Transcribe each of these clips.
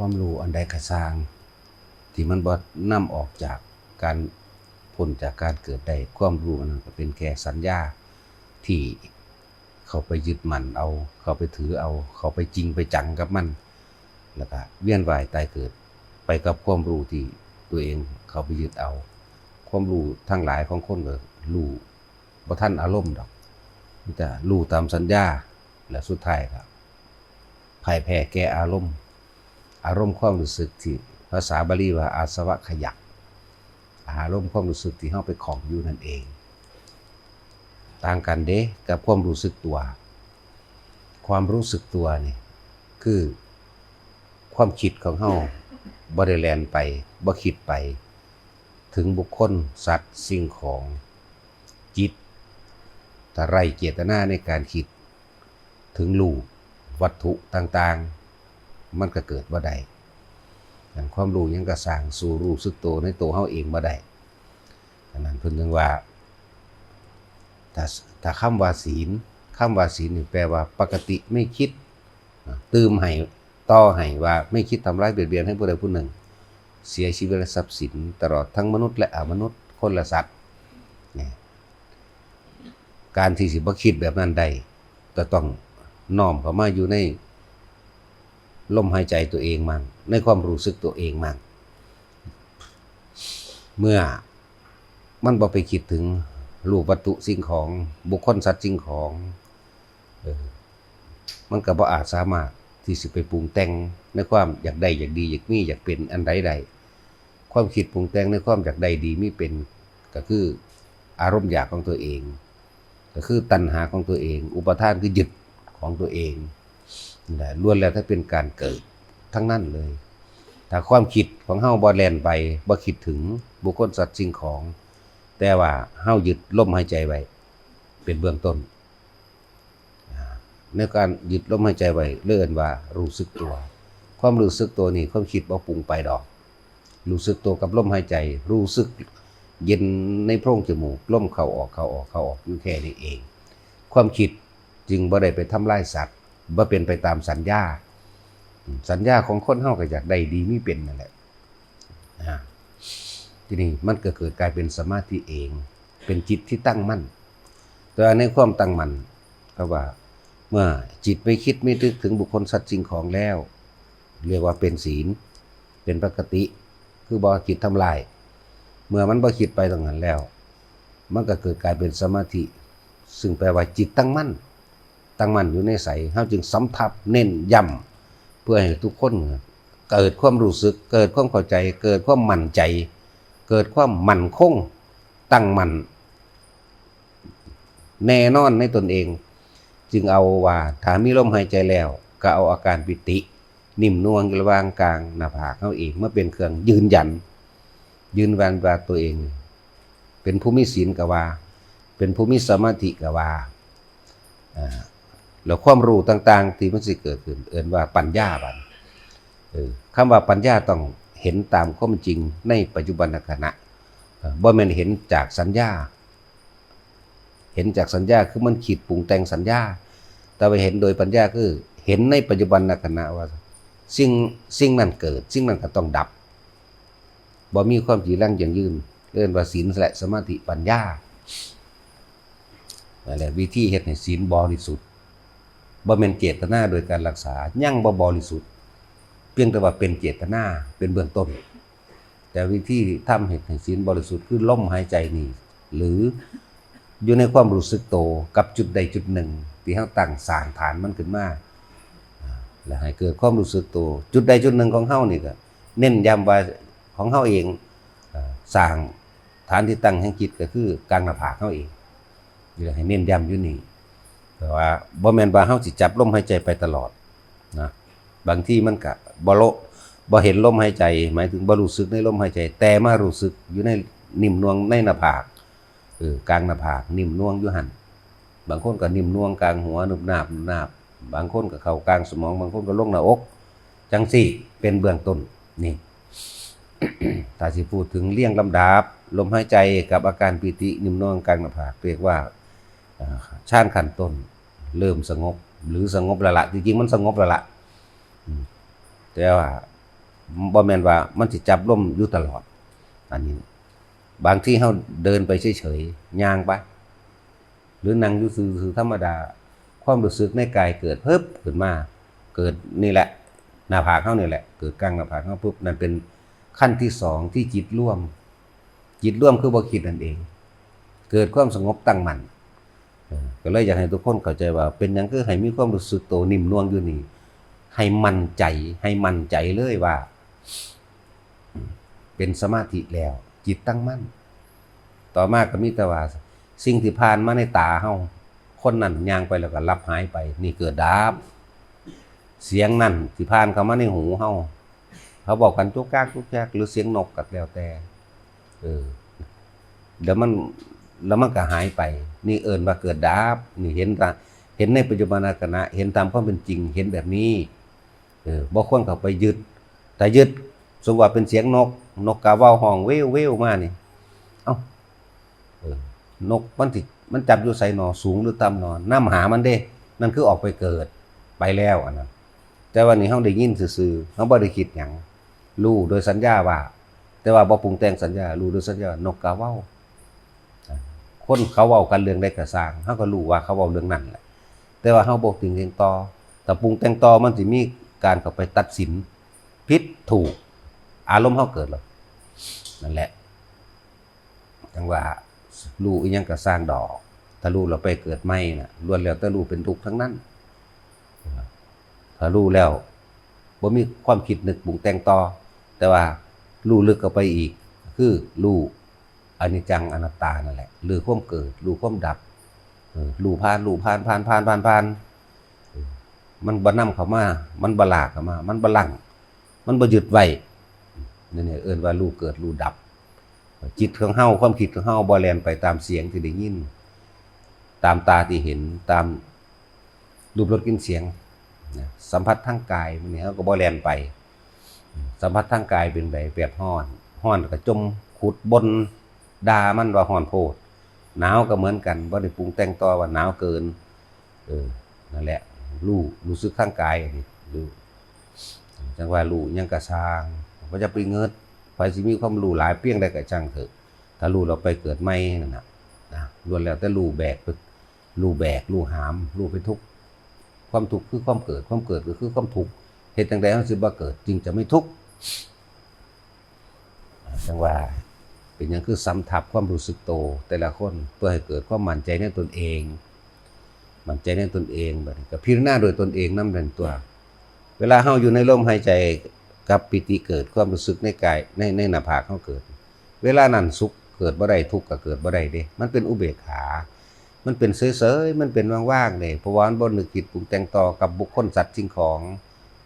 ความรู้อันใดก็สร้างที่มันบ่นำออกจากการพ้นจากการเกิดได้ความรู้นั้นก็เป็นแค่สัญญาที่เขาไปยึดมั่นเอาเขาไปถือเอาเขาไปจริงไปจังกับมันแล้วก็เวียนว่ายตายเกิดไปกับความรู้ที่ตัวเองเขาไปยึดเอาความรู้ทั้งหลายของคนก็รู้บ่ทันอารมณ์ดอกมีแต่รู้ตามสัญญาและสุดท้ายก็พ่ายแพ้แก่อารมณ์ความรู้สึกที่ภาษาบาลีว่าอาสวะขยักอารมณ์ความรู้สึกที่เฮาไปของอยู่นั่นเองต่างกันเด้กับความรู้สึกตัวความรู้สึกตัวนี่คือความคิดของเฮาบ่ได้แล่นไปบ่คิดไปถึงบุคคลสัตว์สิ่งของจิตถ้าไร้เจตนาในการคิดถึงรูปวัตถุต่างๆมันก็เกิดบ่ได้อย่างความรู้ยังก็สร้างสู่รู้สึกตัวในตัวเฮาเองบ่ได้ฉะนั้นเพิ่นจึงว่าถ้าคำว่าศีลนี่แปลว่าปกติไม่คิดตื่มให้ต่อให้ว่าไม่คิดทำร้ายเบียดเบียนให้ผู้ใดผู้หนึ่งเสียชีวิตและทรัพย์สินตลอดทั้งมนุษย์และอมนุษย์คนและสัตว์การที่สิบ่คิดแบบนั้นได้ก็ต้องน้อมเข้ามาอยู่ในลมหายใจตัวเองมั่งในความรู้สึกตัวเองมั่งเมื่อมันบ่ไปคิดถึงรูปวัตถุสิ่งของบุคคลสัตว์สิ่งของมันก็บ่อาจสามารถที่สิไปปรุงแต่งในความอยากได้อยากดีอยากมีอยากเป็นอันใดๆความคิดปรุงแต่งในความอยากได้ดีมีเป็นก็คืออารมณ์อยากของตัวเองก็คือตัณหาของตัวเองอุปทานคือยึดของตัวเองนั่นแหละล้วนแล้วถ้าเป็นการเกิดทั้งนั้นเลยถ้าความคิดของเฮาบ่แล่นไปบ่คิดถึงบุคคลสัตว์สิ่งของแต่ว่าเฮายึดลมหายใจไว้เป็นเบื้องต้นในการยึดลมหายใจไว้เรียกว่ารู้สึกตัวความรู้สึกตัวนี่ความคิดบ่ปรุงไปดอกรู้สึกตัวกับลมหายใจรู้สึกเย็นในโพรงจมูกลมเข้าออกอยู่แค่นี้เองความคิดจึงบ่ได้ไปทำลายสัตว์บ่เป็นไปตามสัญญาของคนเฮาก็อยากได้ดีมีเป็นนั่นแหละทีนี้มันก็เกิดกลายเป็นสมาธิเองเป็นจิตที่ตั้งมั่นแต่ในความตั้งมั่นก็ว่าเมื่อจิตไม่คิดไม่นึกถึงบุคคลสัตว์สิ่งของแล้วเรียกว่าเป็นศีลเป็นปกติคือบ่คิดทำลายเมื่อมันบ่คิดไปตรงนั้นแล้วมันก็เกิดกลายเป็นสมาธิซึ่งแปลว่าจิตตั้งมั่นอยู่ในใสเฮาจึงสำทับเน้นย้ำเพื่อให้ทุกคนเกิดความรู้สึกเกิดความเข้าใจเกิดความมั่นใจเกิดความมั่นคงตั้งมั่นแน่นอนในตนเองจึงเอาว่าถ้ามีลมหายใจแล้วก็เอาอาการปิตินิ่มนวลระหว่างกลางหน้าผากเฮาเองมาเป็นเครื่องยืนยันว่าตัวเองเป็นผู้มีศีลก็ว่าเป็นผู้มีสมาธิก็ว่าแล้วความรู้ต่างๆที่มันสิเกิดขึ้นเอิ้นว่าปัญญาบัดคำว่าปัญญาต้องเห็นตามความจริงในปัจจุบันขณะบ่แม่นเห็นจากสัญญาคือมันคิดปรุงแต่งสัญญาแต่ว่าเห็นโดยปัญญาคือเห็นในปัจจุบันขณะว่าสิ่งนั้นเกิดสิ่งนั้นก็ต้องดับบ่มีความจีรังยั่งยืนเรียกว่าศีลและสมาธิปัญญานั่นแหละวิธีเฮ็ดให้ศีลบริสุทธิ์บ่แม่นเจตนาโดยการรักษายังบ่บริสุทธิ์เพียงแต่ว่าเป็นเจตนาเป็นเบื้องต้นแต่วิธีทำให้ศีลบริสุทธิ์คือลมหายใจนี่หรืออยู่ในความรู้สึกโตกับจุดใดจุดหนึ่งที่เฮาตั้งสร้างฐานมันขึ้นมาแล้วให้เกิดความรู้สึกโตจุดใดจุดหนึ่งของเฮานี่ก็เน้นย้ำว่าของเฮาเองสร้างฐานที่ตั้งแห่งจิตก็คือกลางหน้าผากเฮาเองนี่ให้เน้นย้ำอยู่นี่แต่ว่าบ่แม่นว่าเฮาสิจับลมหายใจไปตลอดนะบางทีมันก็บ่เห็นลมหายใจหมายถึงบ่รู้สึกในลมหายใจแต่มารู้สึกอยู่ในนิ่มนวลในหน้าผากกลางหน้าผากนิ่มนวลอยู่หั่นบางคนก็นิ่มนวลกลางหัวนุบนาบบางคนก็เข้ากลางสมองบางคนก็ลงหน้าอกจังซี่เป็นเบื้องต้นนี่ ถ้าสิพูดถึงเรียงลำดับลมหายใจกับอาการปิตินิ่มนวลกลางหน้าผากเรียกว่าฌานขั้นต้นเริ่มสงบหรือสงบแล้วล่ะจริงๆมันสงบแล้วล่ะแต่ว่า บ่แม่นว่ามันสิจับลมอยู่ตลอดอันนี้บางที่เฮาเดินไปเฉยๆย่างไปหรือนั่งอยู่ซื่อๆธรรมดาความรู้สึกในกายเกิดเพิ่มขึ้นมาเกิดนี่แหละหน้าผากเฮานี่แหละเกิดกลางหน้าผากเฮาปุ๊บนั่นเป็นขั้นที่2ที่จิตร่วมคือบ่คิดนั่นเองเกิดความสงบตั้งมั่นก็เลยอยากให้ทุกคนเข้าใจว่าเป็นหยังคือให้มีความรู้สึกโตนิ่มนวลอยู่นี่ให้มั่นใจเลยว่าเป็นสมาธิแล้วจิตตั้งมั่นต่อมาก็มีแต่ว่าสิ่งที่ผ่านมาในตาเฮาคนนั้นย่างไปแล้วก็ลับหายไปนี่เกิดดับเสียงนั่นที่ผ่านเข้ามาในหูเฮาเขาบอกกันจุกจากหรือเสียงนกก็แล้วแต่เดี๋ยวมันก็หายไปนี่เอิ้นว่าเกิดดับนี่เห็นในปัจจุบันขณะเห็นตามความเป็นจริงเห็นแบบนี้บ่ควรเข้าไปยึดแต่ยึดสมมุติว่าเป็นเสียงนกกาเว้าห้องเว้วมานี่เอ้านกมันจับอยู่ไสหนอสูงหรือต่ำหนอนำหามันเด้นั่นคือออกไปเกิดไปแล้วอันนั้นแต่วันนี้เฮาได้ยินซื่อๆเฮาบ่ได้คิดหยังรู้โดยสัญญาว่าแต่ว่าบ่ปรุงแต่งสัญญารู้โดยสัญญานกกาเว้าคนเขาเว้ากันเรื่องใดก็สร้างเฮาก็รู้ว่าเขาเว้าเรื่องนั้นแหละแต่ว่าเฮาบ่ปรุงแต่งต่อถ้าปรุงแต่งต่อมันสิมีการเข้าไปตัดสินผิดถูกอารมณ์เฮาเกิดหรอกนั่นแหละจังว่ารู้อีหยังก็สร้างดอกถ้ารู้แล้วไปเกิดใหม่น่ะล้วนแล้วแต่รู้เป็นทุกข์ทั้งนั้นถ้ารู้แล้วบ่มีความคิดนึกปรุงแต่งต่อแต่ว่ารู้ลึกเข้าไปอีกคือรู้อนิจจังอนัตตานั่นแหละรู้ความเกิดรู้ความดับรู้ผ่านมันบ่นำเข้ามามันบ่ลากเข้ามามันบ่ลังมันบ่ยึดไว้นี่เอิ้นว่ารู้เกิดรู้ดับจิตของเฮาความคิดของเฮาบ่แล่นไปตามเสียงที่ได้ยินตามตาที่เห็นตามรูปรสกลิ่นเสียงสัมผัสทางกายมันนี่เฮาก็บ่แล่นไปสัมผัสทางกายเป็นแบบร้อนก็จมขุดบนด่ามันว่าร้อนโพดหนาวก็เหมือนกันบ่ได้ปรุงแต่งต่อว่าหนาวเกินนั่นแหละรู้สึกทางกายนี่รู้จังว่ารู้ยังกระสร้างบ่จะไปเงิดไผสิมีความรู้หลายเพียงใดก็ช่างเถอะถ้ารู้เราไปเกิดใหม่นั่นน่ะล้วนแล้วแต่รู้รู้หามรู้ไปทุกข์ความทุกข์คือความเกิดก็คือความทุกข์เฮ็ดจังได๋เฮาสิบ่เกิดจึงจะไม่ทุกข์จังว่าเป็นหยังคือสำทับความรู้สึกโตแต่ละคนเพื่อให้เกิดความมั่นใจในตนเองบัดนี้ก็พิจารณาโดยตนเองนำนั่นตัวเวลาเฮาอยู่ในลมหายใจกับปิติเกิดความรู้สึกในกายในหน้าผากเฮาเกิดเวลานั้นสุขเกิดบ่ได้ทุกข์ก็เกิดบ่ได้เด้มันเป็นอุเบกขามันเป็นเฉยๆมันเป็นว่างๆเด้เพราะว่ามันบ่นึกคิดปรุงแต่งต่อกับบุคคลสัตว์สิ่งของ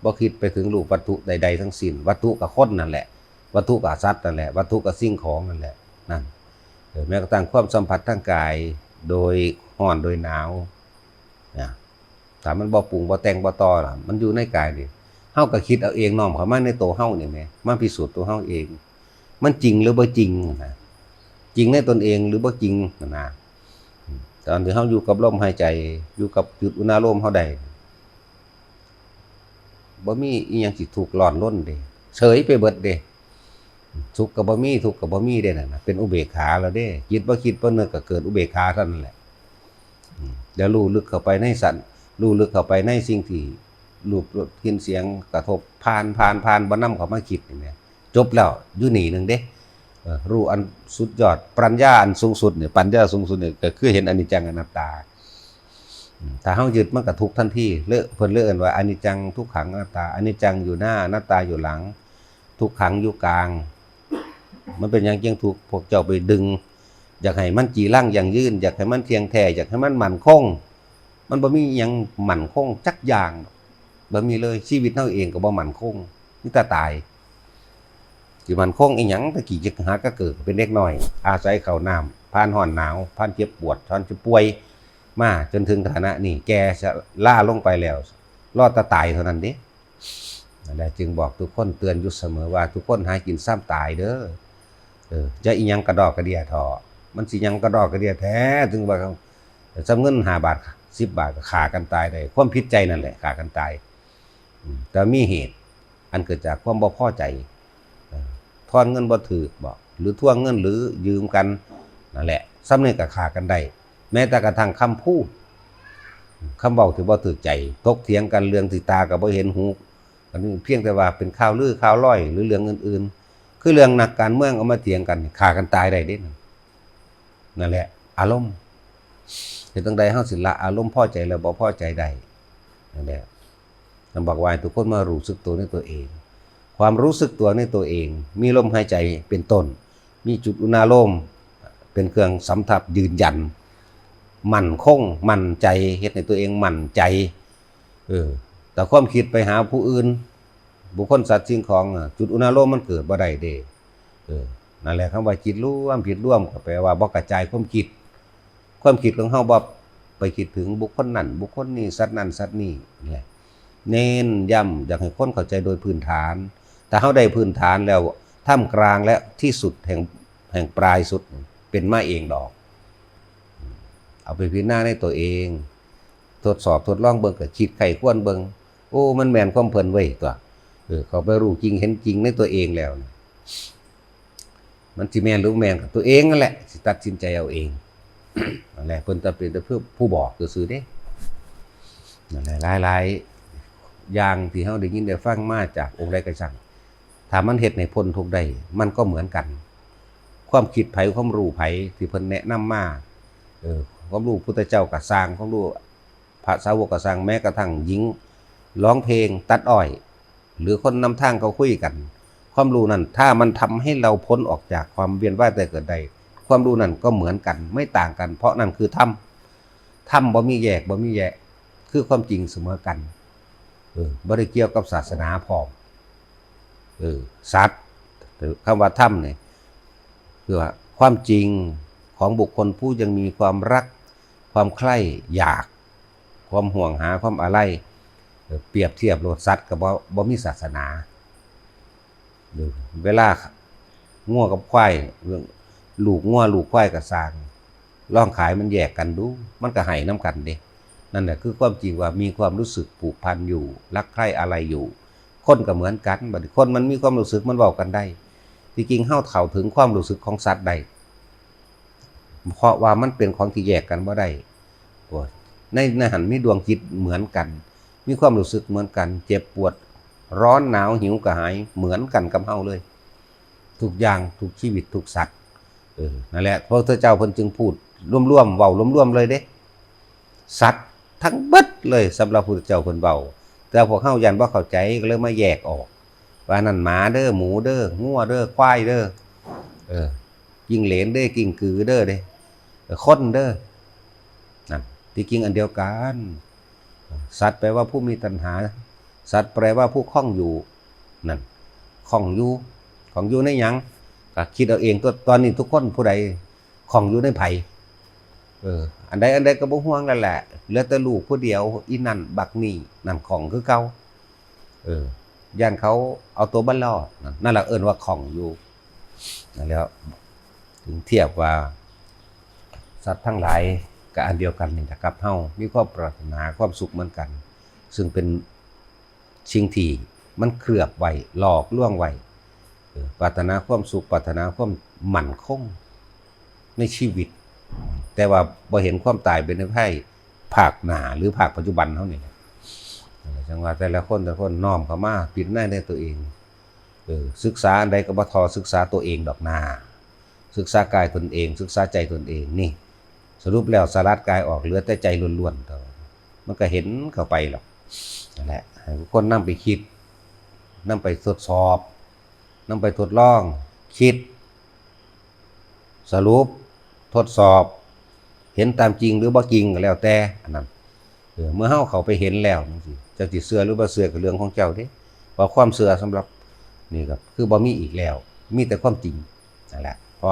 บ่คิดไปถึงรูปวัตถุใดๆทั้งสิ้นวัตถุก็คนนั่นแหละวัตถุก็สัตว์นั่นแหละวัตถุก็สิ่งของนั่นแหละนั่นแม้กระทั่งความสัมผัสทางกายโดยร้อนโดยหนาวถ้ามันบ่ปรุงบ่แต่งบ่ต่อล่ะมันอยู่ในกายนี่เฮาก็คิดเอาเองน้อมเข้ามาในตัวเฮานี่แหมมาพิสูจน์ตัวเฮาเองมันจริงหรือบ่จริงนะจริงในตนเองหรือบ่จริงนะตอนที่เฮาอยู่กับลมหายใจอยู่กับจุดอุณหภูมิเฮาได้บ่มีอีหยังสิถูกร้อนรนเด้เฉยไปเบิดเด้สุขก็บ่มีทุกข์ก็บ่มีเด้นั่นน่ะเป็นอุเบกขาแล้วเด้คิดบ่คิดบ่นึกก็เกิดอุเบกขาเท่านั้นแหละเดี๋ยวรู้ลึกเข้าไปในสันรู้ลึกเข้าไปในสิ่งที่รูปรสกลิ่นเสียงกระทบผ่านบ่นำเข้ามาคิดนี่แหละจบแล้วอยู่นี่นึงเด้รู้อันสุดยอดปัญญาอันสูงสุดเนี่ยปัญญาสูงสุดเนี่ยก็คือเห็นอนิจจังอนัตตาถ้าเฮายึดมันก็ทุกข์ทันทีเพิ่นเอิ้นว่าอนิจจังทุกขังอนัตตาอนิจจังอยู่หน้าอนัตตาอยู่หลังทุกขังอยู่กลางมันเป็นหยังจังทุกข์พวกเจ้าไปดึงอยากให้มันจีรังอย่างยืนอยากให้มันเที่ยงแท้อยากให้มันมั่นคงมันบ่มีหยังมั่นคงจักอย่างบ่มีเลยชีวิตเฮาเองก็บ่มั่นคงมีแต่ตายสิมั่นคงอีหยังตะกี้จะหาก็เกิดเป็นเด็กน้อยอาศัยข้าวน้ำผ่านร้อนหนาวผ่านเจ็บปวดผ่านจะป่วยมาจนถึงฐานะนี้แกจะล่าลงไปแล้วรอดแต่ตายเท่านั้นเด้นั่นแหละจึงบอกทุกคนเตือนอยู่เสมอว่าทุกคนหากินซ้ำตายเด้อจะอีหยังกระดอกกระเดียทอมันสิหยังกระดอกกระเดียแท้ถึงว่าซ้ำเงิน5 บาท10 บาทก็ฆ่ากันตายได้ความผิดใจนั่นแหละฆ่ากันตายแต่มีเหตุ อันเกิดจากความบ่พอใจทอนเงินบ่ถูกบ่หรือทวงเงินหรือยืมกันนั่นแหละซ้ำนี่ก็ฆ่ากันได้แม้แต่กระทั่งคำพูดคำเว้าที่บ่ถูกใจตกเถียงกันเรื่องที่ตาก็บ่เห็นหูอันนี้เพียงแต่ว่าเป็นข่าวลือข่าวล่อยหรือเรื่องอื่นๆคือเรื่องนักการเมืองเอามาเถียงกันฆ่ากันตายได้เด้นั่นแหละอารมณ์เฮ็ดจังใดเฮาสิละอารมณ์พอใจแล้วบ่พอใจได้นั่นแหละท่านบอกว่าทุกคนมารู้สึกตัวในตัวเองความรู้สึกตัวในตัวเองมีลมหายใจเป็นต้นมีจุดอุณาโลมเป็นเครื่องสำทับยืนยันมั่นคงมั่นใจเฮ็ดให้ตัวเองมั่นใจแต่ความคิดไปหาผู้อื่นบุคคลสัตว์สิ่งของจุดอุณาโลมมันเกิดบ่ได้เด้นั่นแหละคำว่าจิตร่วมผิดร่วมก็แปลว่าบ่กระจายความคิดของเฮาบ่ไปคิดถึงบุคคลนั้นบุคคลนี้สัตว์นั้นสัตว์นี้นี่เน้นย้ำอยากให้คนเข้าใจโดยพื้นฐานถ้าเฮาได้พื้นฐานแล้วท่ามกลางและที่สุดแห่งปลายสุดเป็นมาเองดอกเอาไปพิจารณาในตัวเองทดสอบทดลองเบิ่งก็คิดไข้ควรเบิ่งโอ้มันแม่นความเพิ่นเว้ยตัวเขาไปรู้จริงเห็นจริงในตัวเองแล้วมันสิแม่นหรือแม่นกับตัวเองนั่นแหละสิตัดสินใจเอาเองนั่นแหละเพิ่นจะเป็นแต่เพื่อผู้บอกซื่อๆเด้นั่นแหละหลายๆอย่างที่เฮาได้ยินได้ฟังมาจากองค์ใดก็ช่างถ้ามันเฮ็ดให้พ้นทุกข์ได้มันก็เหมือนกันความคิดไผความรู้ไผที่เพิ่นแนะนำมาความรู้พุทธเจ้าก็สร้างความรู้พระสาวกก็สร้างแม้กระทั่งหญิงร้องเพลงตัดอ้อยหรือคนนำทางเขาคุยกันความรู้นั้นถ้ามันทำให้เราพ้นออกจากความเวียนว่ายตายเกิดได้ความรู้นั้นก็เหมือนกันไม่ต่างกันเพราะนั่นคือธรรมบ่มีแยกบ่มีแยะคือความจริงเสมอกันบ่ได้เกี่ยวกับศาสนาพร้อมสัตว์คำว่าธรรมเนี่ยคือว่าความจริงของบุคคลผู้ยังมีความรักความใคร่อยากความห่วงหาความอะไรเปรียบเทียบโลดสัตว์กับบ่มีศาสนาเวลางัวกับควายเรื่องลูกงัวลูกควายกับสร้างลองขายมันแยกกันดูมันก็ให้น้ำกันเด้นั่นแหละคือความจริงว่ามีความรู้สึกผูกพันอยู่รักใคร่อะไรอยู่คนก็เหมือนกันบัดนี้คนมันมีความรู้สึกมันเว้ากันได้ที่จริงเฮาเข้าถึงความรู้สึกของสัตว์ได้เพราะว่ามันเป็นของที่แยกกันบ่ได้ในหันมีดวงจิตเหมือนกันมีความรู้สึกเหมือนกันเจ็บปวดร้อนหนาวหิวกระหายเหมือนกันกับเฮาเลยทุกอย่างทุกชีวิตทุกสัตว์นั่นแหละพระพุทธเจ้าเพิ่นจึงพูดร่วมๆเว้าร่วมๆเลยเด้สัตว์ทั้งเบิดเลยสำหรับพระพุทธเจ้าเพิ่นเว้าแต่พวกเฮายันบ่เข้าใจก็เลยมาแยกออกว่านั่นหมาเด้อหมูเด้องัวเด้อควายเด้อกิ้งเหลนเด้อกิ้งกือเด้อเด้คนเด้อนั่นที่จริงอันเดียวกันสัตว์แปลว่าผู้มีตัณหาสัตว์แปลว่าผู้คล้องอยู่นั่นคล้องอยู่ในหยังก็คิดเอาเองตอนนี้ทุกคนผู้ใดคล้องอยู่ในไผอันใดก็บ่ห่วงนั่นแหละเหลือแต่ลูกผู้เดียวอีนั่นบักนี่นั่นของคือเก่าย่านเขาเอาตัวบ่รอดนั่นแหละเอิ้นว่าคล้องอยู่นั่นแล้วถึงเทียบว่าสัตว์ทั้งหลายก็อันเดียวกันนี่แหละกับเฮามีความปรารถนาความสุขเหมือนกันซึ่งเป็นสิ่งที่มันเคลือบไว้หลอกลวงไว้ปรารถนาความสุขปรารถนาความมั่นคงในชีวิตแต่ว่าบ่เห็นความตายเป็นในภาคหน้าหรือภาคปัจจุบันเฮานี่จังว่าแต่ละคนน้อมเข้ามาปิดหน้าในตัวเองศึกษาอันใดก็บ่ทอศึกษาตัวเองดอกนาศึกษากายตนเองศึกษาใจตนเองนี่สรุปแล้วสลัดกายออกเหลือแต่ใจล้วนๆมันก็เห็นเข้าไปหรอกนั่นแหละให้ทุกคนนำไปคิดนำไปทดสอบนำไปทดลองคิดสรุปทดสอบเห็นตามจริงหรือบ่จริงก็แล้วแต่อันนั้นเมื่อเฮาเข้าไปเห็นแล้วจังซี่เจ้าสิเชื่อหรือบ่เชื่อก็เรื่องของเจ้าเด้ว่าความเชื่อสำหรับนี่ก็คือบ่มีอีกแล้วมีแต่ความจริงนั่นแหละเพราะ